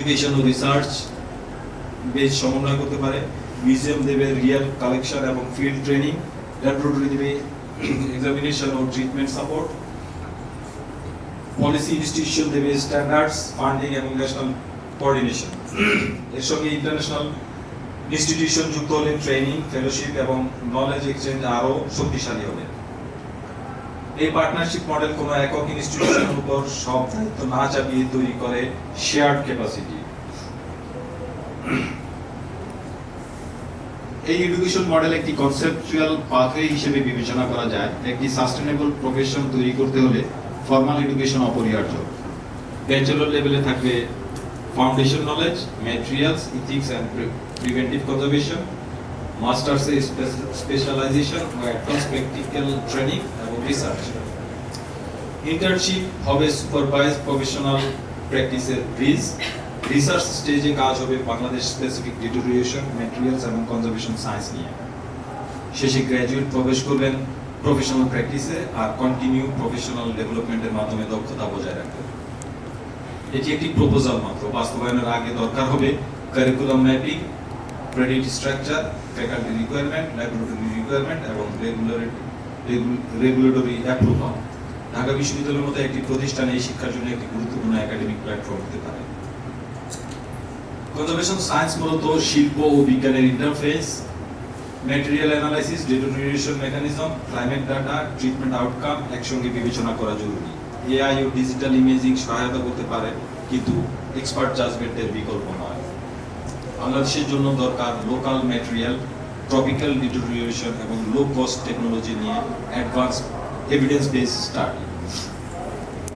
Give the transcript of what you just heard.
Education ও research বেশ সমন্বয় করতে পারে। মিউজিয়াম দেবে রিয়েল কালেকশন এবং ফিল্ড ট্রেনিং, ল্যাবরেটরি দেবে এক্সামিনেশন ও ট্রিটমেন্ট সাপোর্ট, পলিসি ইনস্টিটিউশন দেবে স্ট্যান্ডার্ডস, ফান্ডিং এবং ন্যাশনাল কোঅর্ডিনেশন। এর সঙ্গে ইন্টারন্যাশনাল ইনস্টিটিউশন যুক্ত হলে ট্রেনিং, ফেলোশিপ এবং নলেজ এক্সচেঞ্জ আরও শক্তিশালী হবে। এই পার্টনারশিপ মডেল কোনো একক ইনস্টিটিউশনের উপর সব দায়িত্ব না চাপিয়ে তৈরি করে শেয়ার্ড ক্যাপাসিটি। এই এডুকেশন মডেল একটি কনসেপচুয়াল পাথওয়ে হিসেবে বিবেচনা করা যায়। একটি সাস্টেনেবল প্রফেশন তৈরি করতে হলে ফর্মাল এডুকেশন অপরিহার্য। ব্যাচেলর লেভেলে থাকবে foundation knowledge, materials, ethics and preventive conservation, মাস্টার্সে স্পেশালাইজেশন ও অ্যাডভান্স প্র্যাকটিক্যাল ট্রেনিং এবং রিসার্চ। ইন্টার্নশিপ হবে সুপারভাইজ প্রফেশনাল প্র্যাকটিসের ব্রিজ। রিসার্চ স্টেজে কাজ হবে বাংলাদেশ স্পেসিফিক ডিটোরিয়েশন, ম্যাটেরিয়ালস এবং কনজারভেশন সায়েন্স নিয়ে। শেষে গ্র্যাজুয়েট প্রবেশ করবেন প্রফেশনাল প্র্যাকটিসে আর কন্টিনিউ প্রফেশনাল ডেভেলপমেন্টের মাধ্যমে দক্ষতা বজায় রাখবেন। এটি একটি প্রপোজাল মাত্র। বাস্তবায়নের আগে দরকার হবে curriculum mapping, credit structure, faculty requirement, laboratory requirement এবং রেগুলেটরি অ্যাপ্রুভাল। ঢাকা বিশ্ববিদ্যালয়ের মতো একটি প্রতিষ্ঠান এই শিক্ষার জন্য একটি গুরুত্বপূর্ণ একাডেমিক প্ল্যাটফর্ম হতে পারে। কনজারভেশন সায়েন্স মূলত শিল্প ও বিজ্ঞানের interface. Material analysis, deterioration mechanism, climate data, treatment outcome একসঙ্গে বিবেচনা করা জরুরি। এআই ও ডিজিটাল ইমেজিং সহায়তা করতে পারে, কিন্তু এক্সপার্ট জাজমেন্টের বিকল্প নয়। বাংলাদেশের জন্য দরকার লোকাল ম্যাটেরিয়াল, ট্রপিক্যাল ডিটোরিয়েশন এবং লো কস্ট টেকনোলজি নিয়ে অ্যাডভান্স এভিডেন্স বেসড স্টাডি।